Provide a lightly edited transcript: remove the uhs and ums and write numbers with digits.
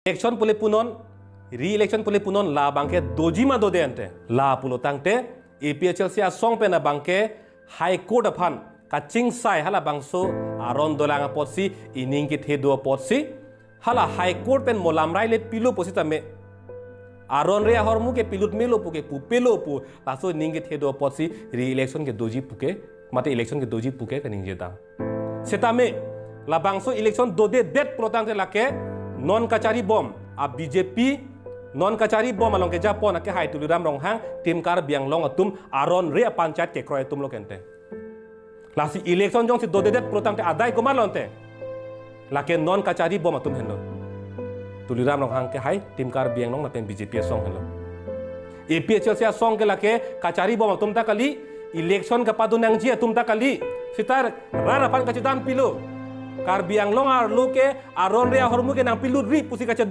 Election pule punon, re-election pule punon la bangke dojima dode ante. La pulo tangte, APHL sia song pe na bangke High Court apan kacing sai hala bangso aron dolanga potsi ining ki thedo potsi hala High Court pen molamrai le pilo posi tame aron rea hormu ke pilut melo puke pu pelo pu taso ining ki thedo potsi re-election ke doji puke mate election ke doji puke kaning jeta setame la bangso election dode det protang lake non kachari bom a BJP non kachari bom along ke Japon ke hai tuliram ronghang tim kar biang long atum aron rea panchayat ke kroy tum lokente lasi election jong si dode det protang te adai ko malonte lake non kachari bom atum henlo tuliram ronghang ke hai tim kar biang long naten BJP song henlo APHL sia song ke lake kachari bom atum ta kali election ka padunang ji atum ta kali sitar rarapan kacidan pilo kar biang long ar luke aron rea hormu ke nang pilu ri pusi kace